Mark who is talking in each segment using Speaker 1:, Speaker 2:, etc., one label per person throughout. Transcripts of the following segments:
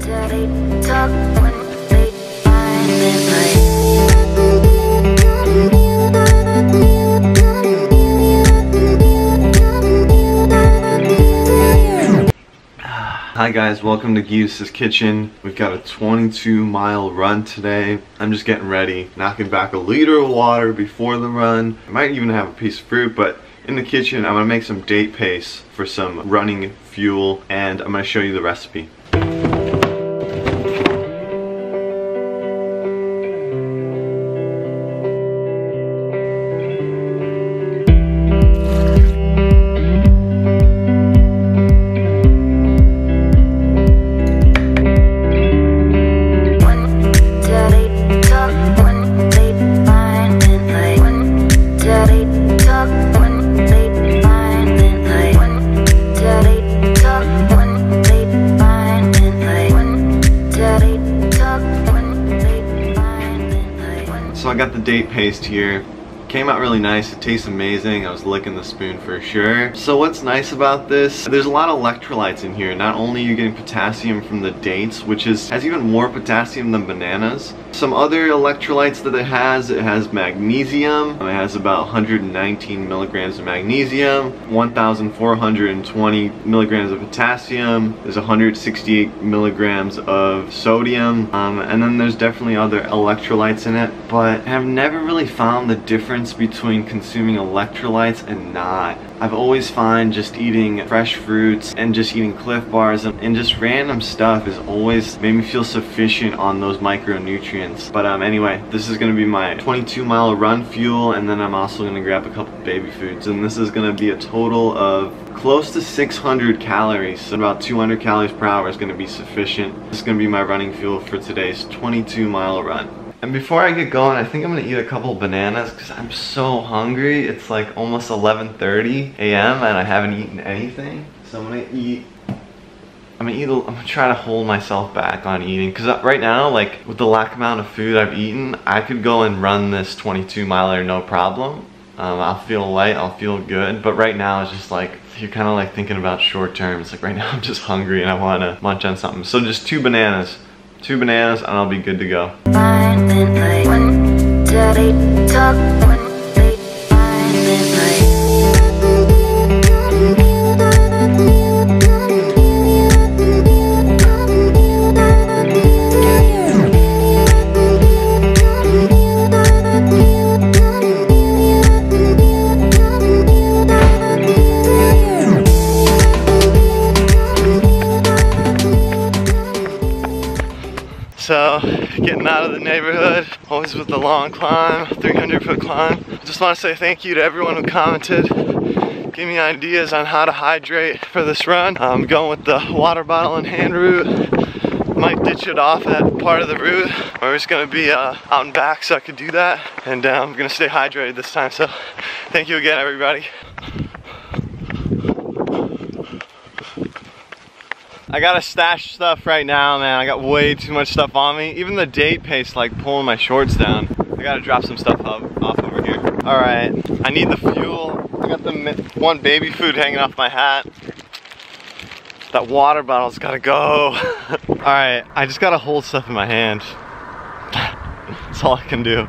Speaker 1: Hi guys, welcome to Geus's Kitchen. We've got a 22-mile run today. I'm just getting ready, knocking back a liter of water before the run. I might even have a piece of fruit, but in the kitchen I'm gonna make some date paste for some running fuel, and I'm gonna show you the recipe. So I got the date paste here. Came out really nice. It tastes amazing. I was licking the spoon for sure. So what's nice about this, there's a lot of electrolytes in here. Not only are you getting potassium from the dates, which has even more potassium than bananas. Some other electrolytes that it has magnesium. It has about 119 milligrams of magnesium, 1,420 milligrams of potassium. There's 168 milligrams of sodium. And then there's definitely other electrolytes in it, but I've never really found the difference between consuming electrolytes and not. I've always found just eating fresh fruits and just eating Cliff Bars and just random stuff has always made me feel sufficient on those micronutrients. But anyway, this is gonna be my 22-mile run fuel, and then I'm also gonna grab a couple baby foods, and this is gonna be a total of close to 600 calories. So about 200 calories per hour is gonna be sufficient. This is gonna be my running fuel for today's 22-mile run. And before I get going, I think I'm gonna eat a couple bananas because I'm so hungry. It's like almost 11:30 a.m. and I haven't eaten anything. So I'm gonna try to hold myself back on eating, because right now, like with the lack amount of food I've eaten, I could go and run this 22-miler no problem. I'll feel light, I'll feel good, but right now it's just like, you're kind of like thinking about short term. It's like right now I'm just hungry and I want to munch on something. So just two bananas and I'll be good to go. So, getting out of the neighborhood, always with the long climb, 300-foot climb. I just want to say thank you to everyone who commented, gave me ideas on how to hydrate for this run. I'm going with the water bottle and hand route. Might ditch it off at part of the route, or it's gonna be out and back so I could do that. And I'm gonna stay hydrated this time, so thank you again, everybody. I gotta stash stuff right now, man. I got way too much stuff on me. Even the date paste like pulling my shorts down. I gotta drop some stuff off over here. All right, I need the fuel. I got the one baby food hanging off my hat. That water bottle's gotta go. All right, I just gotta hold stuff in my hand. That's all I can do.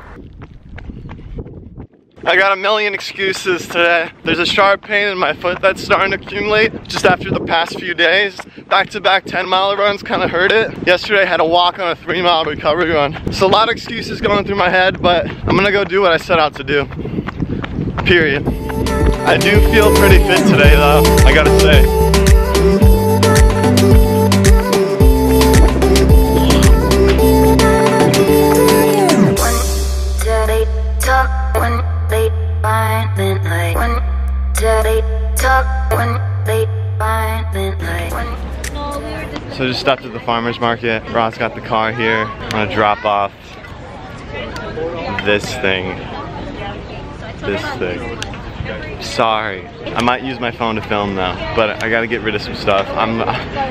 Speaker 1: I got a million excuses today. There's a sharp pain in my foot that's starting to accumulate just after the past few days. Back-to-back 10-mile runs kind of hurt it. Yesterday I had to walk on a 3-mile recovery run. So a lot of excuses going through my head, but I'm gonna go do what I set out to do. Period. I do feel pretty fit today though, I gotta say. So just stopped at the farmer's market. Ross got the car here. I'm gonna drop off this thing. Sorry. I might use my phone to film though, but I gotta get rid of some stuff.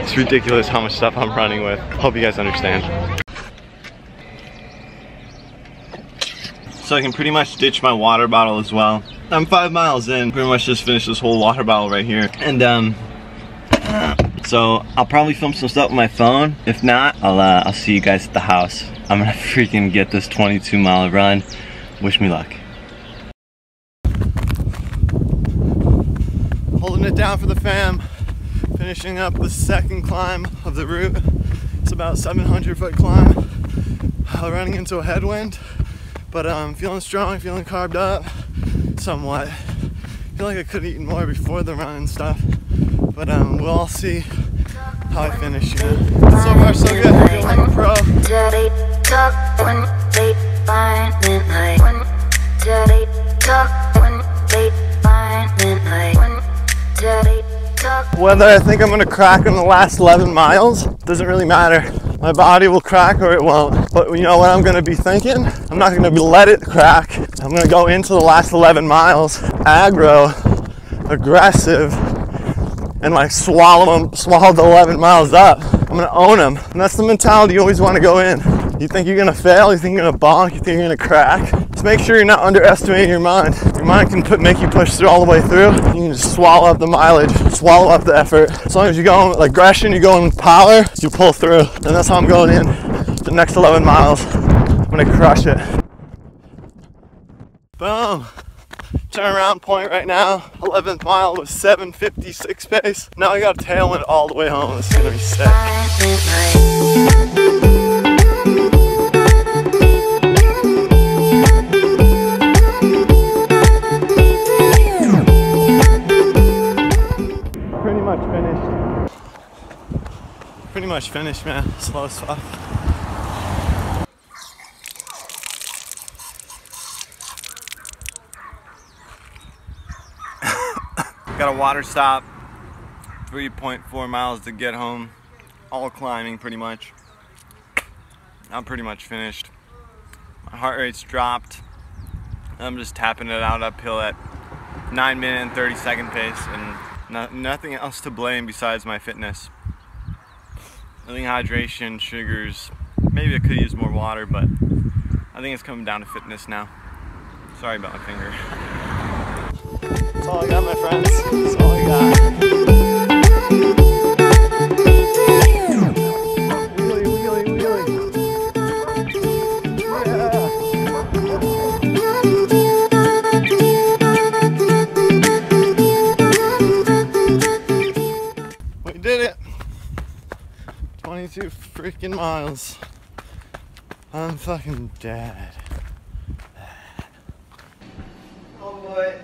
Speaker 1: It's ridiculous how much stuff I'm running with. Hope you guys understand. So I can pretty much ditch my water bottle as well. I'm 5 miles in, pretty much just finished this whole water bottle right here. And So I'll probably film some stuff with my phone. If not, I'll see you guys at the house. I'm gonna freaking get this 22-mile run. Wish me luck. Holding it down for the fam. Finishing up the second climb of the route. It's about 700-foot climb. Running into a headwind, but I'm feeling strong, feeling carved up somewhat. I feel like I could have eaten more before the run and stuff, but we'll all see how I finish. So far so good. I feel like a pro. Whether I think I'm gonna crack in the last 11 miles doesn't really matter. My body will crack or it won't. But you know what I'm gonna be thinking? I'm not gonna let it crack. I'm gonna go into the last 11 miles aggro, aggressive, and like swallow the 11 miles up. I'm gonna own them. And that's the mentality you always wanna go in. You think you're gonna fail, you think you're gonna bonk, you think you're gonna crack. Just make sure you're not underestimating your mind. Your mind can make you push through all the way through. You can just swallow up the mileage, swallow up the effort. As long as you go in with aggression, you go in with power, you pull through. And that's how I'm going in the next 11 miles. I'm gonna crush it. Boom. Turnaround point right now. 11th mile was 7:56 pace. Now I got a tailwind all the way home. This is gonna be sick. Pretty much finished, man. Slow as fuck. Got a water stop. 3.4 miles to get home. All climbing pretty much. I'm pretty much finished. My heart rate's dropped. I'm just tapping it out uphill at 9-minute and 30-second pace, and nothing else to blame besides my fitness. I think hydration, sugars, maybe I could use more water, but I think it's coming down to fitness now. Sorry about my finger. That's all I got, my friends. That's all I got. Wheelie, wheelie, wheelie. Yeah. We did it. 22 freaking miles. I'm fucking dead. Oh boy.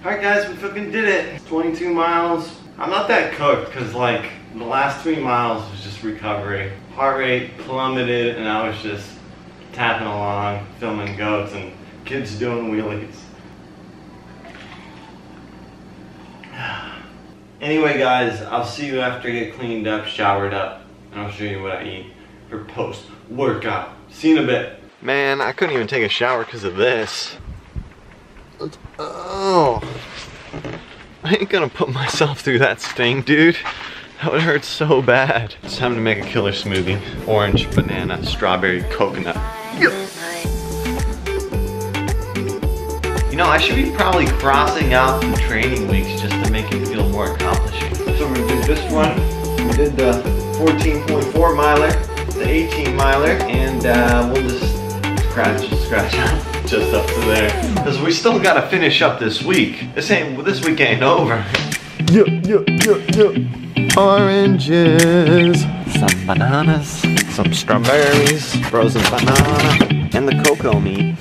Speaker 1: Alright guys, we fucking did it. 22 miles. I'm not that cooked because like the last 3 miles was just recovery. Heart rate plummeted and I was just tapping along, filming goats and kids doing wheelies. Anyway guys, I'll see you after I get cleaned up, showered up, and I'll show you what I eat for post-workout. See you in a bit. Man, I couldn't even take a shower because of this. Oh, I ain't gonna put myself through that sting, dude. That would hurt so bad. It's time to make a killer smoothie. Orange, banana, strawberry, coconut. You know, I should be probably crossing out the training weeks just to make it feel more accomplishing. So we did this one, we did the 14.4 miler, the 18 miler, and we'll just scratch out just up to there. Because we still gotta finish up this week. This week ain't over. Oranges, some bananas, some strawberries, frozen banana, and the cocoa meat.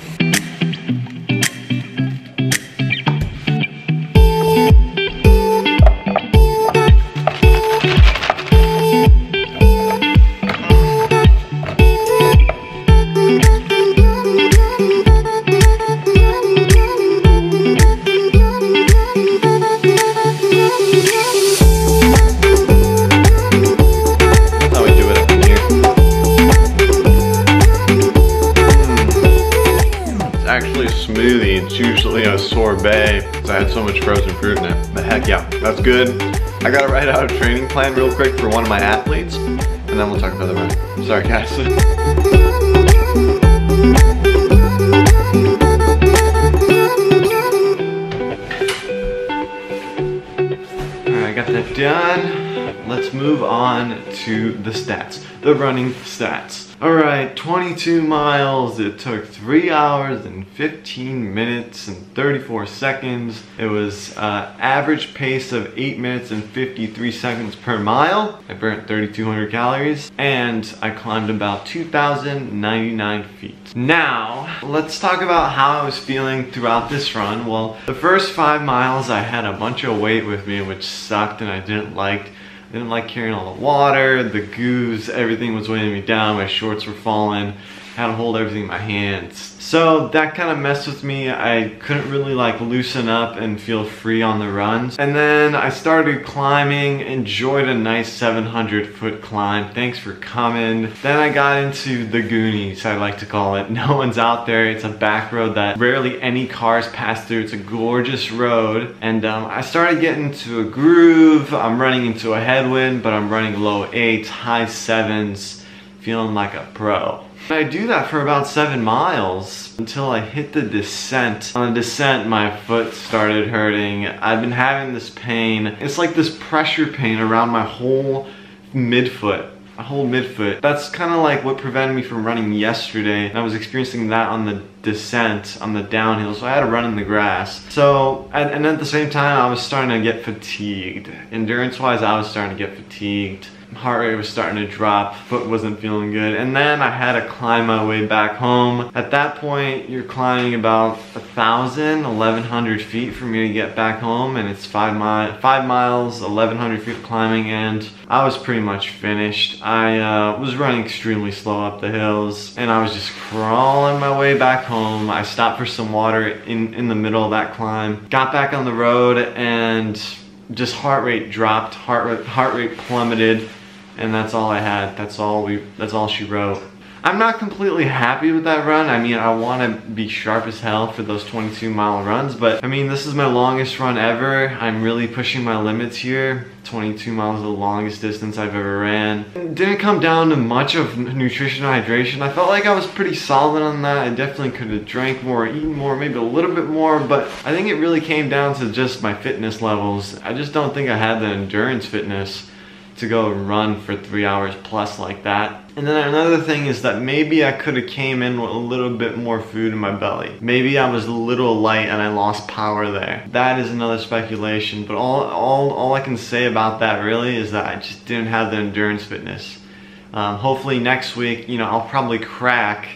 Speaker 1: Smoothie. It's usually a sorbet because I had so much frozen fruit in it. But heck yeah, that's good. I gotta write out a training plan real quick for one of my athletes, and then we'll talk about the run. Sorry guys. that done. Let's move on to the stats, the running stats. Alright, 22 miles. It took 3 hours and 15 minutes and 34 seconds. It was average pace of 8 minutes and 53 seconds per mile. I burnt 3,200 calories and I climbed about 2,099 feet. Now, let's talk about how I was feeling throughout this run. Well, the first 5 miles I had a bunch of weight with me, which sucked and I didn't like carrying all the water, the goose, everything was weighing me down, my shorts were falling, had to hold everything in my hands. So that kind of messed with me. I couldn't really like loosen up and feel free on the runs. And then I started climbing, enjoyed a nice 700-foot climb. Thanks for coming. Then I got into the Goonies, I like to call it. No one's out there. It's a back road that rarely any cars pass through. It's a gorgeous road. And I started getting into a groove. I'm running into a headwind, but I'm running low 8s, high 7s, feeling like a pro. I do that for about 7 miles until I hit the descent. On the descent, my foot started hurting. I've been having this pain. It's like this pressure pain around my whole midfoot. That's kind of like what prevented me from running yesterday. I was experiencing that on the descent, on the downhill, so I had to run in the grass. So, and at the same time, I was starting to get fatigued. Endurance-wise, I was starting to get fatigued. Heart rate was starting to drop, foot wasn't feeling good, and then I had to climb my way back home. At that point, you're climbing about 1,100 feet for me to get back home, and it's 5 miles, 1,100 feet of climbing, and I was pretty much finished. I was running extremely slow up the hills, and I was just crawling my way back home. I stopped for some water in the middle of that climb, got back on the road, and just heart rate dropped, heart rate plummeted. And that's all I had. That's all she wrote. I'm not completely happy with that run. I mean, I want to be sharp as hell for those 22-mile runs, but I mean, this is my longest run ever. I'm really pushing my limits here. 22 miles is the longest distance I've ever ran. It didn't come down to much of nutrition and hydration. I felt like I was pretty solid on that. I definitely could have drank more, eaten more, maybe a little bit more, but I think it really came down to just my fitness levels. I just don't think I had the endurance fitness to go run for 3 hours plus like that. And then another thing is that maybe I could have came in with a little bit more food in my belly. Maybe I was a little light and I lost power there. That is another speculation, but all I can say about that really is that I just didn't have the endurance fitness. Hopefully next week, you know, I'll probably crack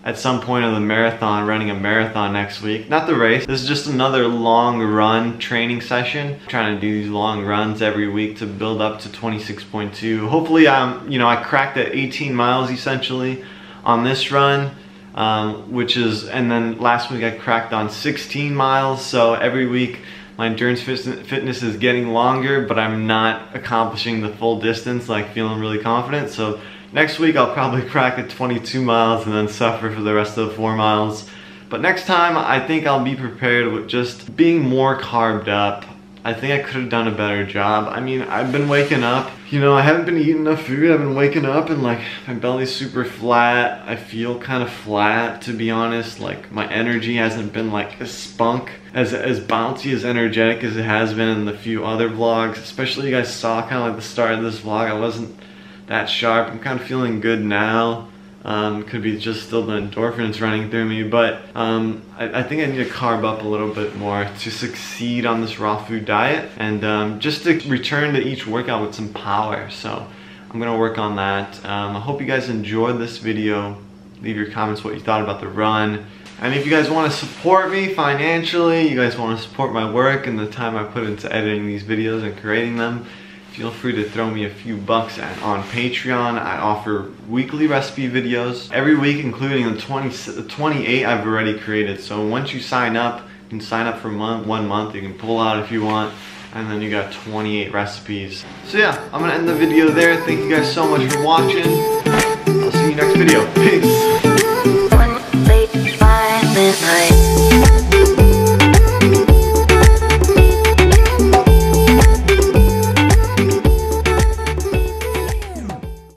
Speaker 1: at some point of the marathon, running a marathon next week. Not the race. This is just another long run training session. I'm trying to do these long runs every week to build up to 26.2. Hopefully you know, I cracked at 18 miles essentially on this run, and then last week I cracked on 16 miles. So every week my endurance fitness is getting longer, but I'm not accomplishing the full distance, like feeling really confident. So next week I'll probably crack at 22 miles and then suffer for the rest of the 4 miles. But next time I think I'll be prepared with just being more carved up. I think I could have done a better job. I mean, I've been waking up, you know, I haven't been eating enough food. I've been waking up and like my belly's super flat. I feel kind of flat, to be honest. Like my energy hasn't been like as spunk, as bouncy, as energetic as it has been in the few other vlogs. Especially you guys saw kind of like the start of this vlog. I wasn't that sharp. I'm kind of feeling good now. Could be just still the endorphins running through me, but I think I need to carb up a little bit more to succeed on this raw food diet, and just to return to each workout with some power. So I'm gonna work on that. I hope you guys enjoyed this video. Leave your comments what you thought about the run. And if you guys want to support me financially, you guys want to support my work and the time I put into editing these videos and creating them, feel free to throw me a few bucks on Patreon. I offer weekly recipe videos every week, including the 28 I've already created. So once you sign up, you can sign up for 1 month. You can pull out if you want, and then you got 28 recipes. So yeah, I'm gonna end the video there. Thank you guys so much for watching. I'll see you next video. Peace.